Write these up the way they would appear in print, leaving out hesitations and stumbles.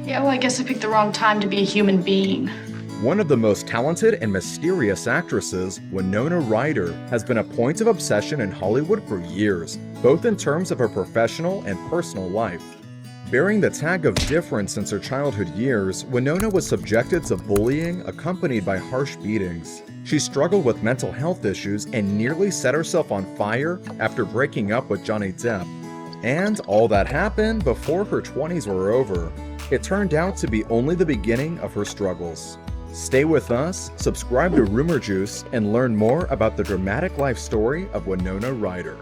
Yeah, well, I guess I picked the wrong time to be a human being. One of the most talented and mysterious actresses, Winona Ryder, has been a point of obsession in Hollywood for years, both in terms of her professional and personal life. Bearing the tag of different since her childhood years, Winona was subjected to bullying accompanied by harsh beatings. She struggled with mental health issues and nearly set herself on fire after breaking up with Johnny Depp. And all that happened before her 20s were over. It turned out to be only the beginning of her struggles. Stay with us, subscribe to Rumour Juice, and learn more about the dramatic life story of Winona Ryder.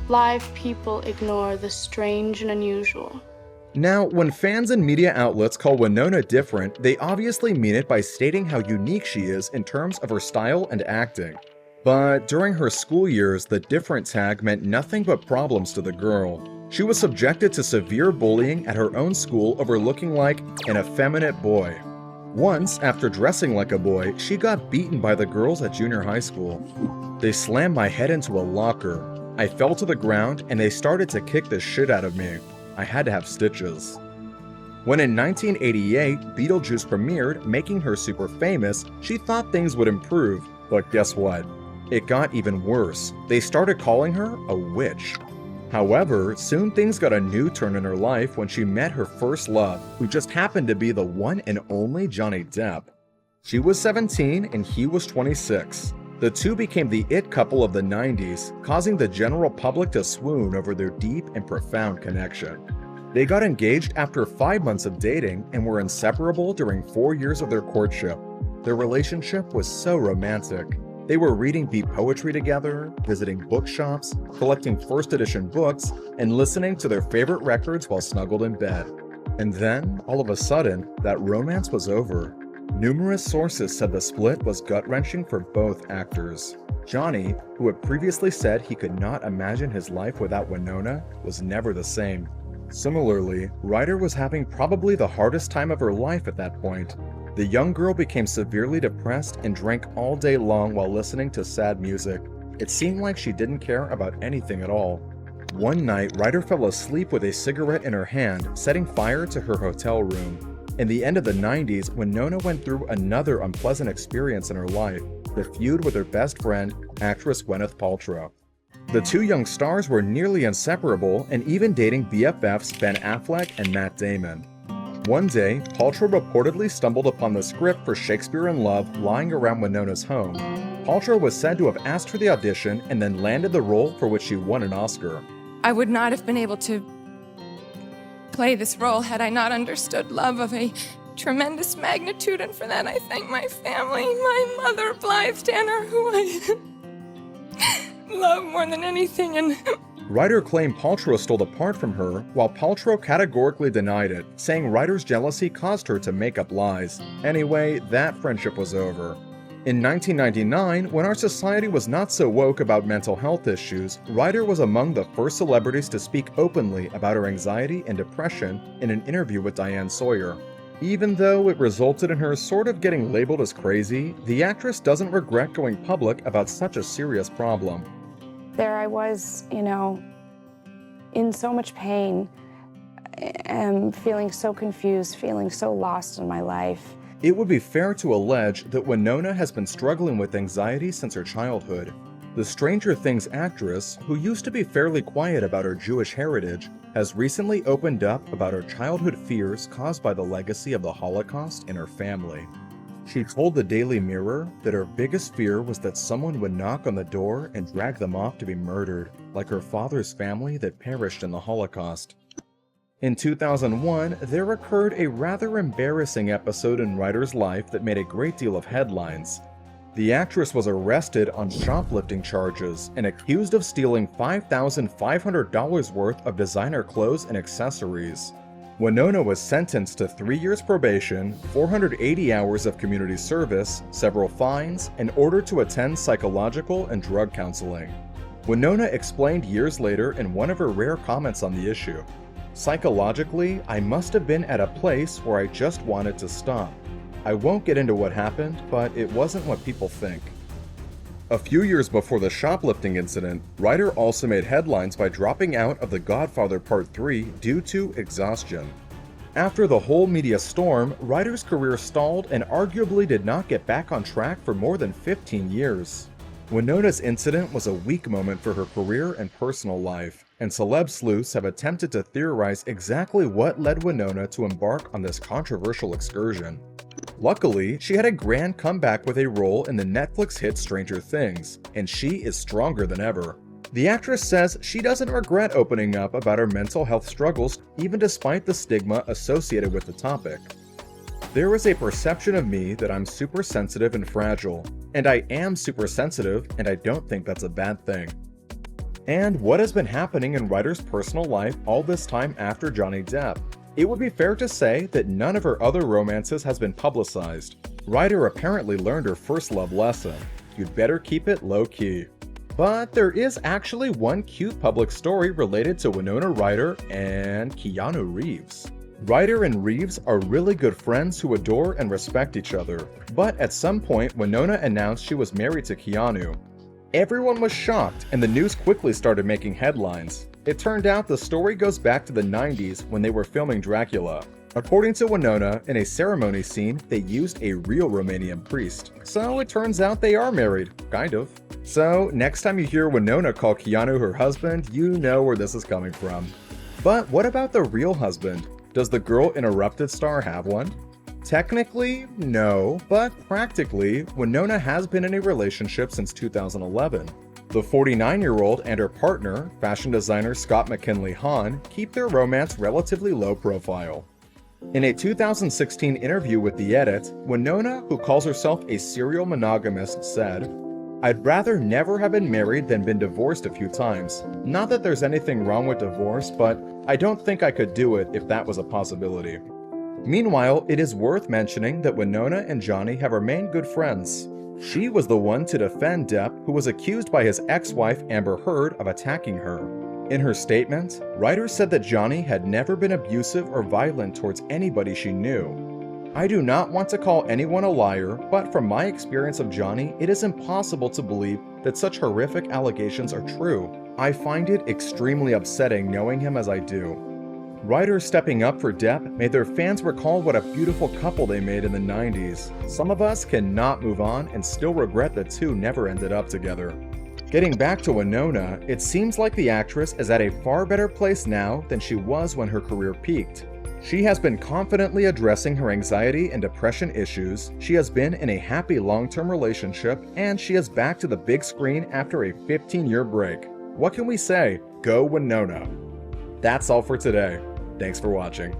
Live people ignore the strange and unusual. Now, when fans and media outlets call Winona different, they obviously mean it by stating how unique she is in terms of her style and acting. But during her school years, the different tag meant nothing but problems to the girl. She was subjected to severe bullying at her own school over looking like an effeminate boy. Once, after dressing like a boy, she got beaten by the girls at junior high school. They slammed my head into a locker. I fell to the ground and they started to kick the shit out of me. I had to have stitches. When in 1988, Beetlejuice premiered, making her super famous, she thought things would improve, but guess what? It got even worse. They started calling her a witch. However, soon things got a new turn in her life when she met her first love, who just happened to be the one and only Johnny Depp. She was 17 and he was 26. The two became the it couple of the 90s, causing the general public to swoon over their deep and profound connection. They got engaged after 5 months of dating and were inseparable during 4 years of their courtship. Their relationship was so romantic. They were reading beat poetry together, visiting bookshops, collecting first edition books, and listening to their favorite records while snuggled in bed. And then, all of a sudden, that romance was over. Numerous sources said the split was gut-wrenching for both actors. Johnny, who had previously said he could not imagine his life without Winona, was never the same. Similarly, Ryder was having probably the hardest time of her life at that point. The young girl became severely depressed and drank all day long while listening to sad music. It seemed like she didn't care about anything at all. One night, Ryder fell asleep with a cigarette in her hand, setting fire to her hotel room. In the end of the 90s, Winona went through another unpleasant experience in her life, the feud with her best friend, actress Gwyneth Paltrow. The two young stars were nearly inseparable and even dating BFFs Ben Affleck and Matt Damon. One day, Paltrow reportedly stumbled upon the script for Shakespeare in Love lying around Winona's home. Paltrow was said to have asked for the audition and then landed the role for which she won an Oscar. I would not have been able to play this role had I not understood love of a tremendous magnitude, and for that I thank my family, my mother, Blythe Tanner, who I love more than anything. And Ryder claimed Paltrow stole the part from her, while Paltrow categorically denied it, saying Ryder's jealousy caused her to make up lies. Anyway, that friendship was over. In 1999, when our society was not so woke about mental health issues, Ryder was among the first celebrities to speak openly about her anxiety and depression in an interview with Diane Sawyer. Even though it resulted in her sort of getting labeled as crazy, the actress doesn't regret going public about such a serious problem. There I was, in so much pain, and feeling so confused, feeling so lost in my life. It would be fair to allege that Winona has been struggling with anxiety since her childhood. The Stranger Things actress, who used to be fairly quiet about her Jewish heritage, has recently opened up about her childhood fears caused by the legacy of the Holocaust in her family. She told the Daily Mirror that her biggest fear was that someone would knock on the door and drag them off to be murdered, like her father's family that perished in the Holocaust. In 2001, there occurred a rather embarrassing episode in Ryder's life that made a great deal of headlines. The actress was arrested on shoplifting charges and accused of stealing $5,500 worth of designer clothes and accessories. Winona was sentenced to 3 years probation, 480 hours of community service, several fines, and ordered to attend psychological and drug counseling. Winona explained years later in one of her rare comments on the issue, "Psychologically, I must have been at a place where I just wanted to stop. I won't get into what happened, but it wasn't what people think." A few years before the shoplifting incident, Ryder also made headlines by dropping out of The Godfather Part 3 due to exhaustion. After the whole media storm, Ryder's career stalled and arguably did not get back on track for more than 15 years. Winona's incident was a weak moment for her career and personal life, and celeb sleuths have attempted to theorize exactly what led Winona to embark on this controversial excursion. Luckily, she had a grand comeback with a role in the Netflix hit Stranger Things, and she is stronger than ever. The actress says she doesn't regret opening up about her mental health struggles, even despite the stigma associated with the topic. There is a perception of me that I'm super sensitive and fragile, and I am super sensitive, and I don't think that's a bad thing. And what has been happening in Ryder's personal life all this time after Johnny Depp? It would be fair to say that none of her other romances has been publicized. Ryder apparently learned her first love lesson: you'd better keep it low-key. But there is actually one cute public story related to Winona Ryder and Keanu Reeves. Ryder and Reeves are really good friends who adore and respect each other, but at some point Winona announced she was married to Keanu. Everyone was shocked, and the news quickly started making headlines. It turned out the story goes back to the 90s when they were filming Dracula. According to Winona, in a ceremony scene, they used a real Romanian priest. So it turns out they are married, kind of. So next time you hear Winona call Keanu her husband, you know where this is coming from. But what about the real husband? Does the Girl Interrupted star have one? Technically, no, but practically, Winona has been in a relationship since 2011. The 49-year-old and her partner, fashion designer Scott McKinley Hahn, keep their romance relatively low profile. In a 2016 interview with The Edit, Winona, who calls herself a serial monogamist, said, "I'd rather never have been married than been divorced a few times. Not that there's anything wrong with divorce, but I don't think I could do it if that was a possibility." Meanwhile, it is worth mentioning that Winona and Johnny have remained good friends. She was the one to defend Depp, who was accused by his ex-wife Amber Heard of attacking her. In her statement, Ryder said that Johnny had never been abusive or violent towards anybody she knew. "I do not want to call anyone a liar, but from my experience of Johnny, it is impossible to believe that such horrific allegations are true. I find it extremely upsetting knowing him as I do." Ryder stepping up for Depp made their fans recall what a beautiful couple they made in the 90s. Some of us cannot move on and still regret the two never ended up together. Getting back to Winona, it seems like the actress is at a far better place now than she was when her career peaked. She has been confidently addressing her anxiety and depression issues, she has been in a happy long-term relationship, and she is back to the big screen after a 15-year break. What can we say? Go Winona! That's all for today. Thanks for watching.